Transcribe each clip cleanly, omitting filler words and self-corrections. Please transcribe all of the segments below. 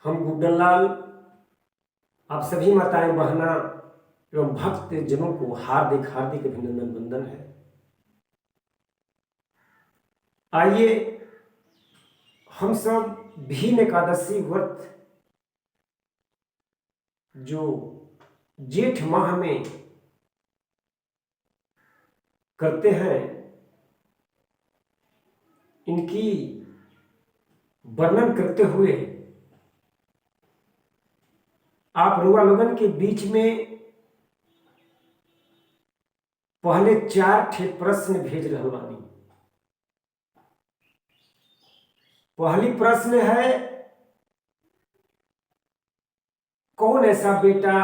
हम गुड्डन लाल आप सभी माताएं बहना एवं भक्त जनों को हार्दिक हार्दिक अभिनंदन वंदन है। आइए हम सब भीम एकादशी व्रत जो जेठ माह में करते हैं इनकी वर्णन करते हुए आप रुआ लोगन के बीच में पहले 4 ठे प्रश्न भेज रहल बानी। पहली प्रश्न है, कौन ऐसा बेटा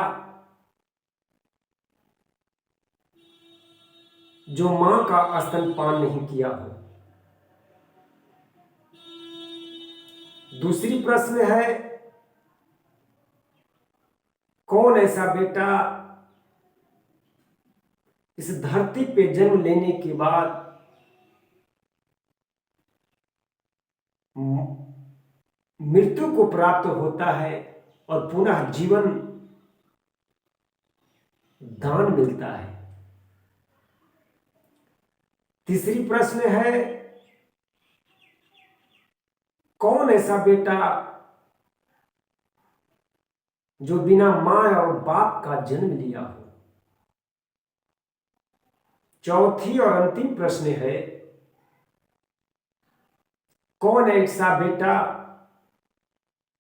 जो मां का स्तनपान नहीं किया हो। दूसरी प्रश्न है, कौन ऐसा बेटा इस धरती पे जन्म लेने के बाद मृत्यु को प्राप्त होता है और पुनः जीवन दान मिलता है। तीसरी प्रश्न है, कौन ऐसा बेटा जो बिना मां और बाप का जन्म लिया हो। चौथी और अंतिम प्रश्न है, कौन ऐसा बेटा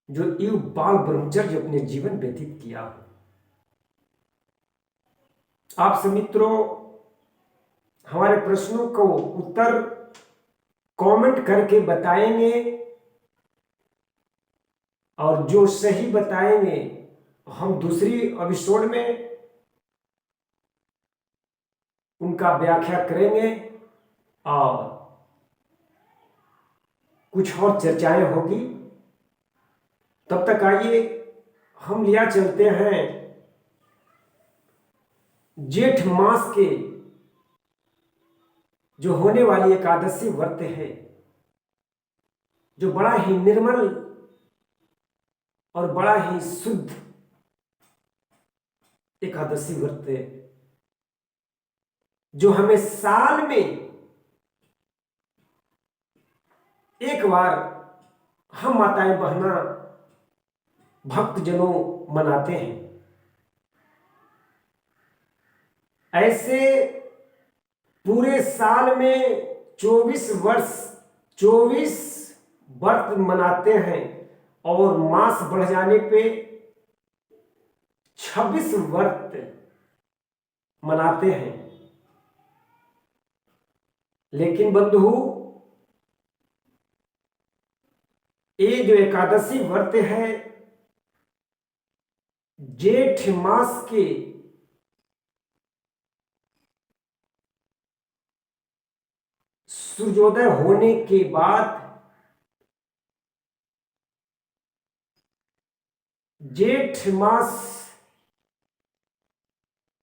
जो युग बाल ब्रह्मचर्य अपने जीवन व्यतीत किया हो। आप सब मित्रों हमारे प्रश्नों को उत्तर कमेंट करके बताएंगे और जो सही बताएंगे हम दूसरी एपिसोड में उनका व्याख्या करेंगे और कुछ और चर्चाएं होगी। तब तक आइए हम लिया चलते हैं जेठ मास के जो होने वाली एकादशी व्रत है, जो बड़ा ही निर्मल और बड़ा ही शुद्ध एकादशी व्रत है, जो हमें साल में एक बार हम माताएं बहना भक्तजनों मनाते हैं। ऐसे पूरे साल में 24 व्रत मनाते हैं और मास बढ़ जाने पे 26 व्रत मनाते हैं। लेकिन बंधु ये जो एकादशी व्रत है जेठ मास के सूर्योदय होने के बाद जेठ मास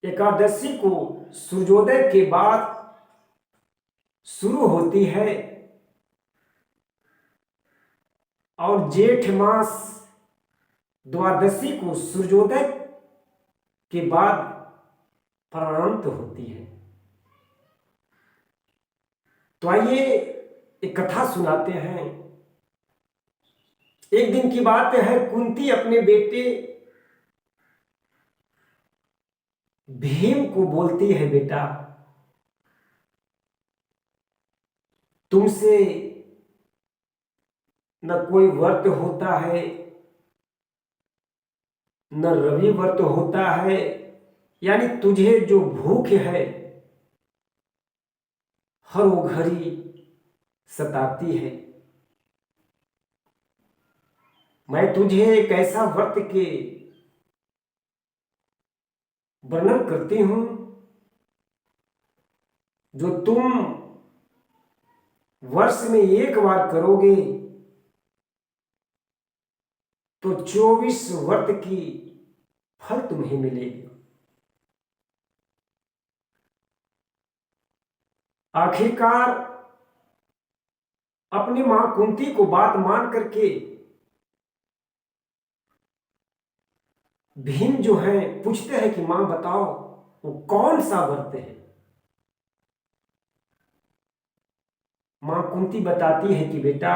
एकादशी को सूर्योदय के बाद शुरू होती है और जेठ मास द्वादशी को सूर्योदय के बाद प्रारंभ होती है। तो आइए एक कथा सुनाते हैं। एक दिन की बात है, कुंती अपने बेटे भीम को बोलती है, बेटा तुमसे न कोई व्रत होता है न रवि व्रत होता है, यानी तुझे जो भूख है हर वो घड़ी सताती है। मैं तुझे एक ऐसा व्रत के वर्णन करती हूं जो तुम वर्ष में एक बार करोगे तो 24 व्रत की फल तुम्हें मिलेगी। आखिरकार अपनी मां कुंती को बात मान करके भीम जो है पूछते हैं कि मां बताओ वो कौन सा व्रत है। मां कुंती बताती है कि बेटा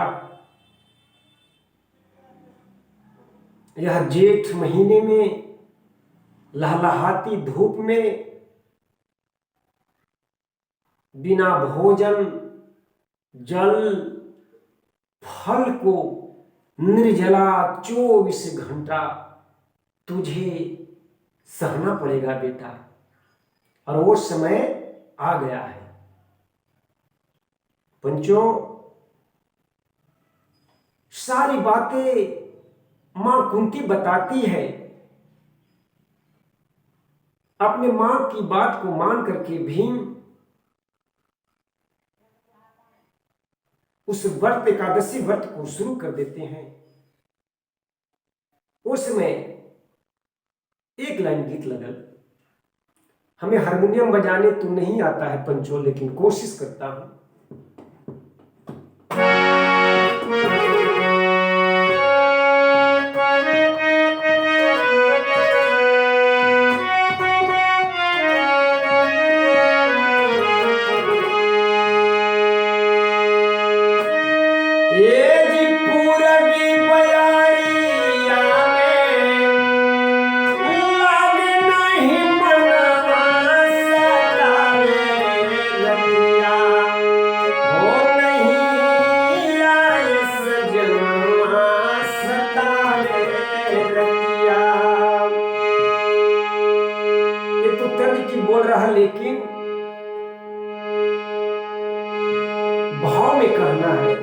यह जेठ महीने में लहलहाती धूप में बिना भोजन जल फल को निर्जला 24 घंटा तुझे सहना पड़ेगा बेटा, और वो समय आ गया है। पंचों, सारी बातें मां कुंती बताती है। अपने मां की बात को मान करके भीम उस व्रत एकादशी व्रत को शुरू कर देते हैं। उसमें एक लाइन गीत लगल। हमें हारमोनियम बजाने तो नहीं आता है पंचों, लेकिन कोशिश करता हूं। बोल रहा लेकिन भाव में कहना है।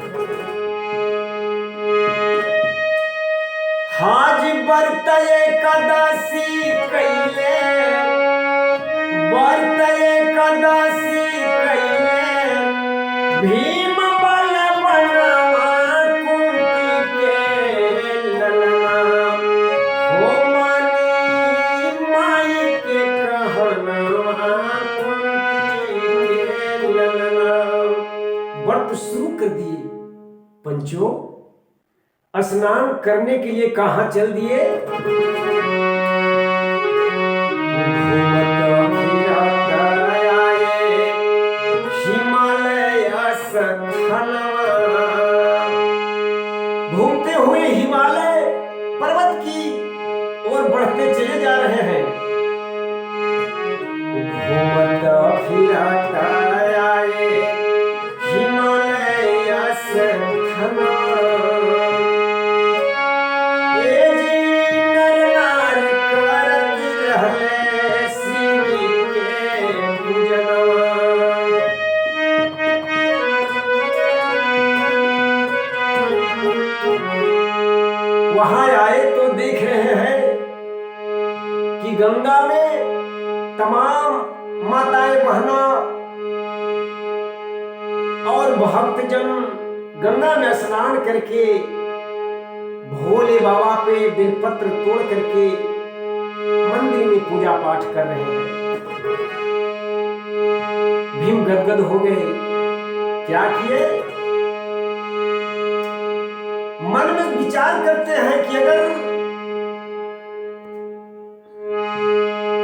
हाज व्रत एकादशी कैले, व्रत एकादशी कैले भीम बल बनवा कुंती के ललना, हो मानी माई के कहना कुंती के ललना। व्रत शुरू कर दिए पंचों। स्नान करने के लिए कहां चल दिए? हिमालय घूमते हुए हिमालय पर्वत की ओर बढ़ते चले जा रहे हैं। वहां आए तो देख रहे हैं कि गंगा में तमाम माताएं बहना और भक्तजन गंगा में स्नान करके भोले बाबा पे बेलपत्र तोड़ करके मंदिर में पूजा पाठ कर रहे हैं। भीम गदगद हो गए। क्या किए? मन में विचार करते हैं कि अगर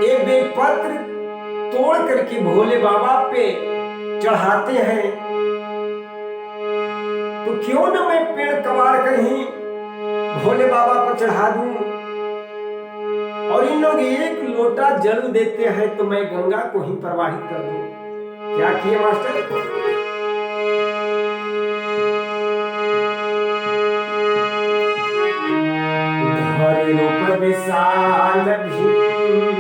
ये बेलपत्र तोड़ करके भोले बाबा पे चढ़ाते हैं तो क्यों न मैं पेड़ कबाड़ कर ही भोले बाबा पर चढ़ा दूं, और इन लोग एक लोटा जल देते हैं तो मैं गंगा को ही प्रवाहित कर दूं। क्या किए मास्टर? विशाल भीम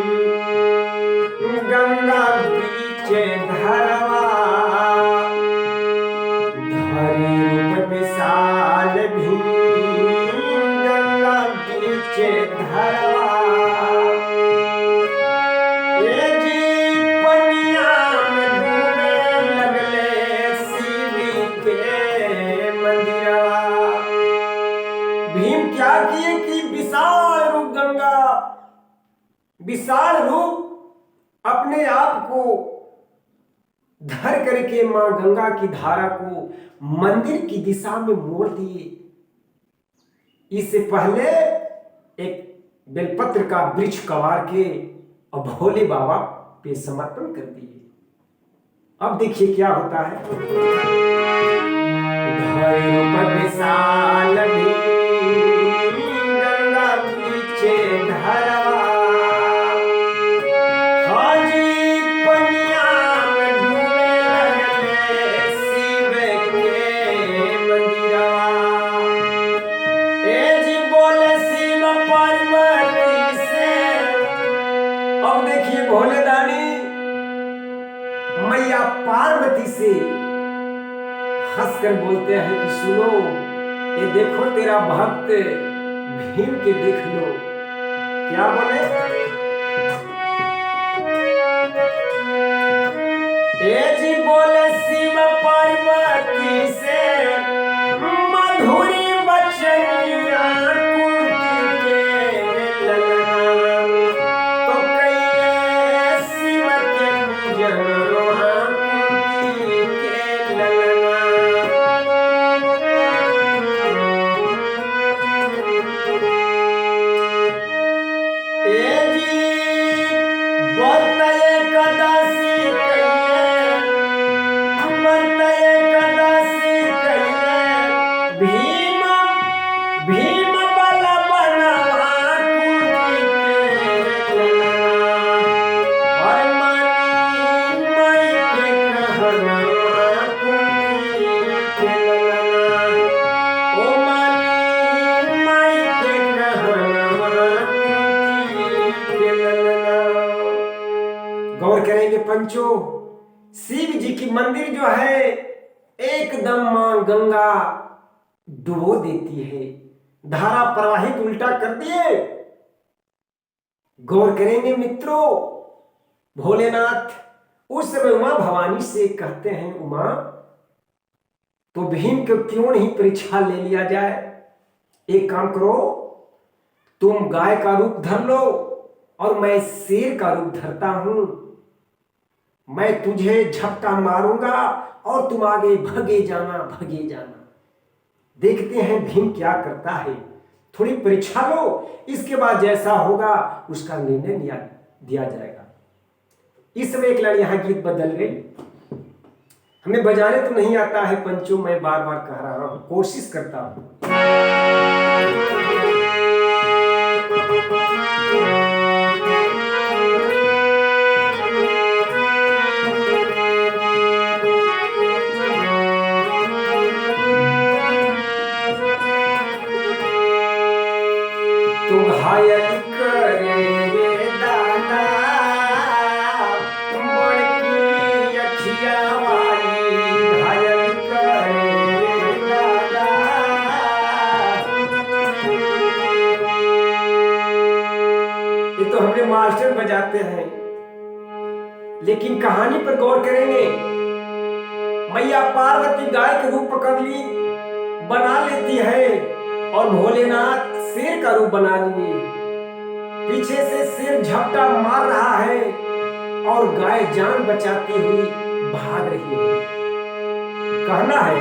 गंगा बीचे धरवा, धरी रूप विशाल भीम गंगा बीचे धरवा। ये जी पनिया में डूबे लगले शिव के मंदिरवा। भीम क्या किए कि विशाल रूप गंगा, विशाल रूप अपने आप को धर करके मां गंगा की धारा को मंदिर की दिशा में मोड़ दिए। इससे पहले एक बेलपत्र का वृक्ष कवार के और भोले बाबा पे समर्पण कर दिए। अब देखिए क्या होता है। विशाल गंगा पीछे धरवा, हाजी पनिया में डूबे लगले शिव के मंदिरवा। ए जी बोले शिव पार्वती से। अब देखिए भोले दानी मैया पार्वती से हंसकर बोलते हैं कि सुनो, ये देखो तेरा भक्त भीम के देख लो। क्या बोले? ए जी बोले शिव पार्वती से मधुरी बचनिया कुंती के ललना, तो कैले शिव के पूजनवा कुंती के ललना। गौर करेंगे पंचों, शिव जी की मंदिर जो है एकदम मां गंगा डुबो देती है, धारा प्रवाहित उल्टा कर दिए। गौर करेंगे मित्रों, भोलेनाथ उस समय उमा भवानी से कहते हैं, उमा तो भीम को क्यों नहीं परीक्षा ले लिया जाए। एक काम करो, तुम गाय का रूप धर लो और मैं शेर का रूप धरता हूं। मैं तुझे झपटा मारूंगा और तुम आगे भगे जाना, भगे जाना। देखते हैं भीम क्या करता है। थोड़ी परीक्षा लो, इसके बाद जैसा होगा उसका निर्णय दिया जाएगा। इस समय एक लड़ी यहां गीत बदल गई। हमें बजाने तो नहीं आता है पंचों, मैं बार बार कह रहा हूं, कोशिश करता हूं। तो घायल करे दादा बड़की अखिया वाली, घायल करे दादा। ये तो हमने मास्टर बजाते हैं, लेकिन कहानी पर गौर करेंगे। मैया पार्वती गाय के रूप पकड़ ली, बना लेती है, और भोलेनाथ शेर का रूप बना लिए। पीछे से शेर झपटा मार रहा है और गाय जान बचाती हुई भाग रही है। कहना है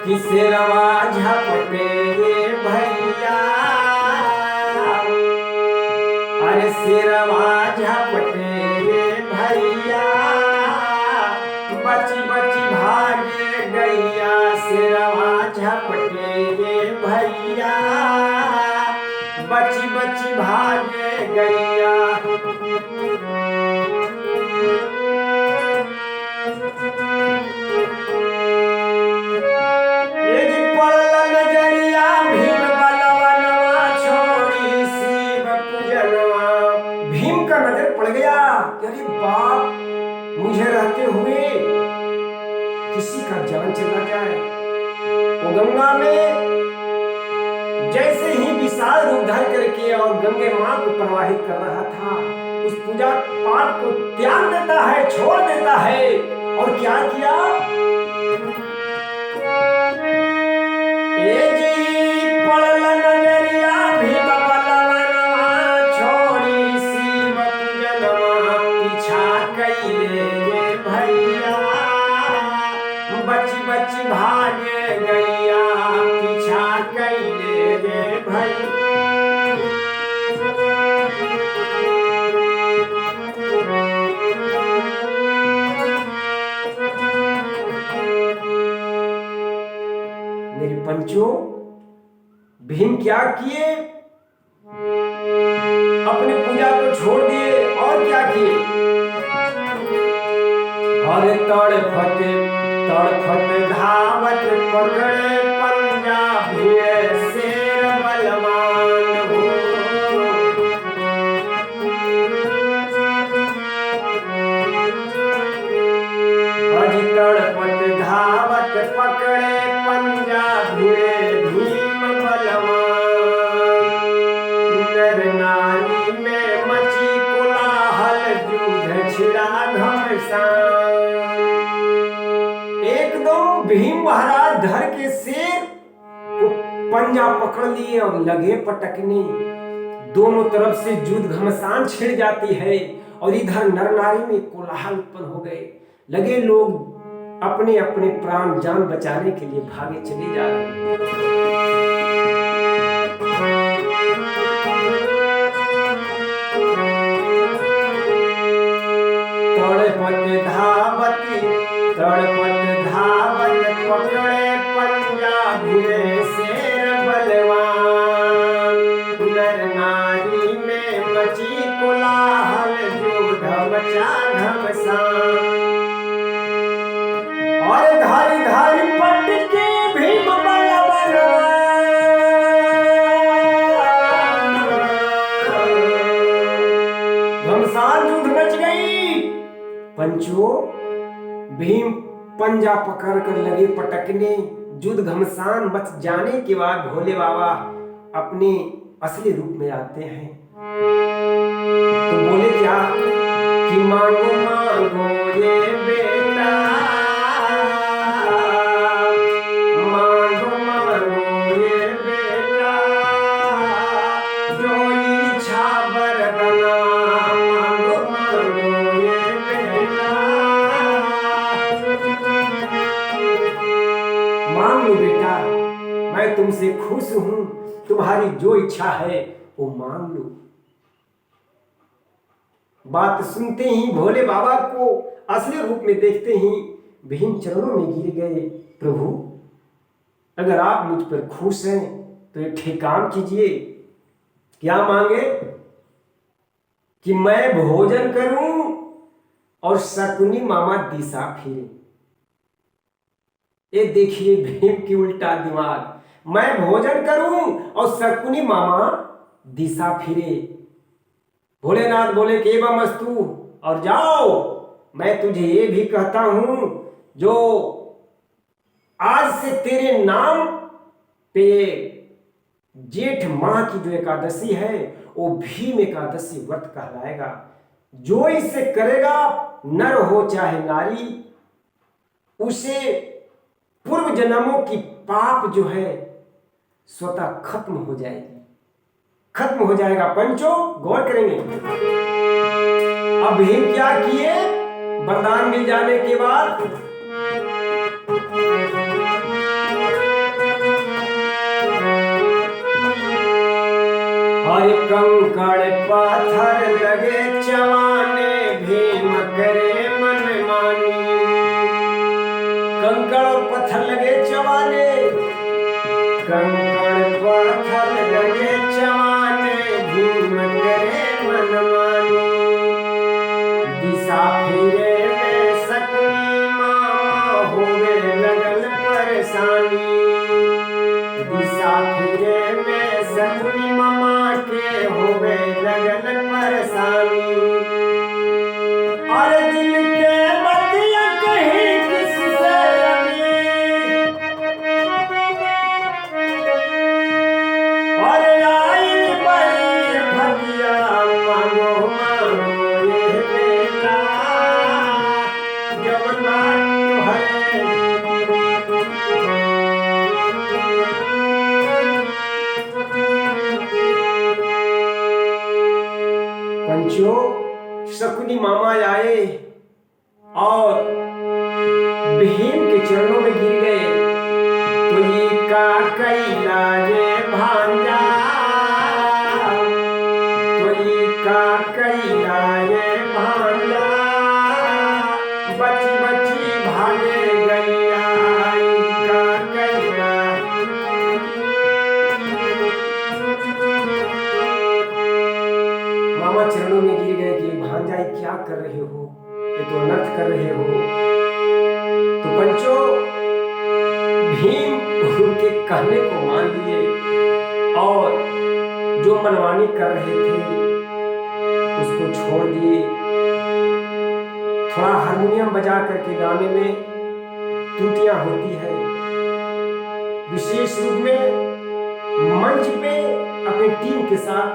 कि शेरवा झपटे भैया, अरे शेरवा झपटे भैया, बची बची भागे गैया। शेरवा झपटे भैया, बची बची भागे गैया। ये जी पड़ल नजरिया भीम बलवनवा, छोड़ी शिव पूजनवा। भीम का नजर पड़ गया, अरे बाप, मुझे रहते हुए किसी का जान चला जाए। वो गंगा में जैसे ही विशाल रूप धर करके और गंगे मां को प्रवाहित कर रहा था, उस पूजा पाठ को त्याग देता है, छोड़ देता है। और क्या किया? ए जी पड़ल नजरिया भीम बलवनवा, छोड़ी शिव पूजनवा। पीछा कैले भैया, बची बची भागे गैया। पीछा कैले भैया। मेरे पंचों, भीम क्या किए? अपनी पूजा को छोड़ दिए और क्या किए? और तड़फत तड़फत धावत पकड़े पंजाब शेर बलवान हो। अज तड़पत धावत पकड़े पंजाब भीम बलवान। नर नारी में मची कोलाहल, युद्ध छिड़ा घमसान। एकदम भीम महाराज धर के शेर को पंजा पकड़ लिए और लगे पटकने। दोनों तरफ से युद्ध घमसान छिड़ जाती है और इधर नर नारी में कोलाहल उत्पन्न हो गए। लगे लोग अपने अपने प्राण जान बचाने के लिए भागे चले जा रहे हैं। तड़पत धावत पकड़े पंजाब शेर बलवान। नर नारी में मची कोलाहल, युद्ध मचा घमसान। और धारी धारी पटके भीम बलवान। घमसान युद्ध मच गई। पंचों, भीम पंजा पकड़ कर लगे पटकने। युद्ध घमसान मच जाने के बाद भोले बाबा अपने असली रूप में आते हैं। तो बोले क्या कि मांगो मांगो ये बेटा, मांगो मांगो ये बेटा, जो इच्छा वरदाना। मांगो मांगो ये बेटा, मांग लो बेटा, मैं तुमसे खुश हूं। तुम्हारी जो इच्छा है वो मांग लो। बात सुनते ही भोले बाबा को असली रूप में देखते ही भीम चरणों में गिर गए। प्रभु, अगर आप मुझ पर खुश हैं तो एक काम कीजिए। क्या मांगे? कि मैं भोजन करूं और शकुनी मामा दिशा फिरे। ये देखिए भीम की उल्टा दिमाग। मैं भोजन करूं और शकुनी मामा दिशा फिरे। भोलेनाथ बोले कि एवं अस्तु, और जाओ। मैं तुझे ये भी कहता हूं, जो आज से तेरे नाम पे जेठ माह की जो एकादशी है वो भीम एकादशी व्रत कहलाएगा। जो इसे करेगा, नर हो चाहे नारी, उसे पूर्व जन्मों की पाप जो है स्वतः खत्म हो जाएगी, खत्म हो जाएगा। पंचों, गौर करेंगे। अब भीम क्या किए? वरदान मिल जाने के बाद हर कंकड़ पाथर लगे चवाने, भीम करे मनमानी। कंकड़ और पत्थर लगे चवाने, कंकड़ पत्थर लगे चवाने, भीम करे मनमानी। दिशा फिरे में शकुनी मामा होवे लगन परेशानी। दिशा फिरे में शकुनी मामा के होवे लगन परेशानी। और दिल के बतिया कहीं किससे लगी, और आई बड़ी भतिया। मांगो मांगो ये बेटा, जब बात तो है। पंचों, शकुनी मामा आए और भीम के चरणों में गिर गए। तो ये का कैला ये भांजा, तो ये का कैला ये भांजा, बची बची भागे गैया। का कैला कर रहे हो, ये तो अनर्थ कर रहे हो। तो पंचों, भीम उनके कहने को मान लिए और जो मनमानी कर रहे थे उसको छोड़ दिए। थोड़ा हारमोनियम बजा करके गाने में त्रुटियां होती है, विशेष रूप में मंच पे अपनी टीम के साथ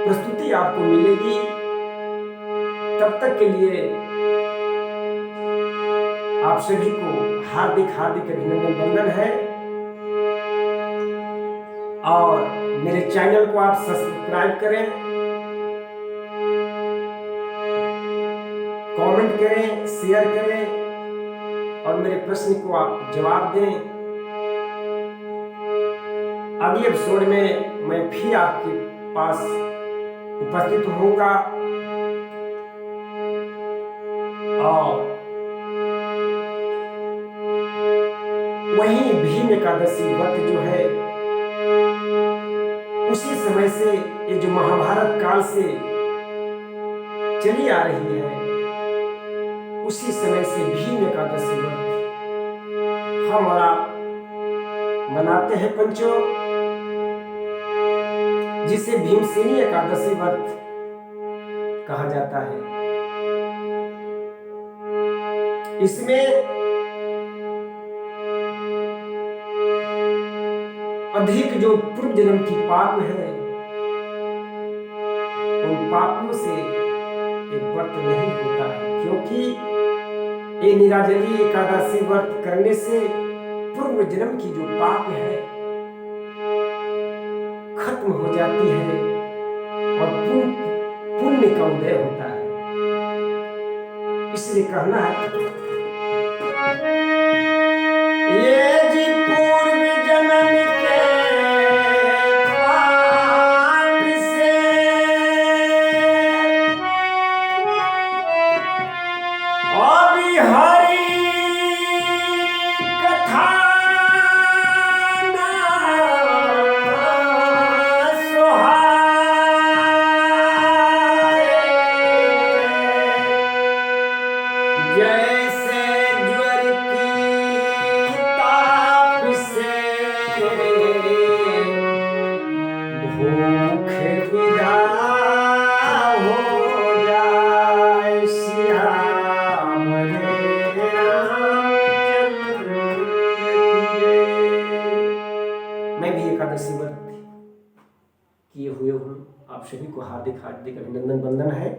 प्रस्तुति आपको मिलेगी। तब तक के लिए आप सभी को हार्दिक हार्दिक अभिनंदन वंदन है। और मेरे चैनल को आप सब्सक्राइब करें, कमेंट करें, शेयर करें और मेरे प्रश्न को आप जवाब दें। अगले एपिसोड में मैं फिर आपके पास उपस्थित होऊंगा और वही भीम एकादशी व्रत जो है उसी समय से, ये जो महाभारत काल से चली आ रही है, उसी समय से भीम एकादशी व्रत हम और आप मनाते हैं पंचों, जिसे भीमसेनी एकादशी व्रत कहा जाता है। इसमें अधिक जो पूर्व जन्म की पाप है, उन पापों से एक व्रत नहीं होता है, क्योंकि ये निराजली एकादशी व्रत करने से पूर्व जन्म की जो पाप है खत्म हो जाती है और पुण्य का उदय होता है। इसलिए कहना है, ये जी पूर्व जन्म के पाप से अभी हरि कथा जैसे ज्वर की ताप से भूख विदा हो जाए, श्याम रे रामचंद्र की। मैं भी एकादशी व्रत किए हुए हूँ, आप सभी को हार्दिक हार्दिक अभिनंदन वंदन है।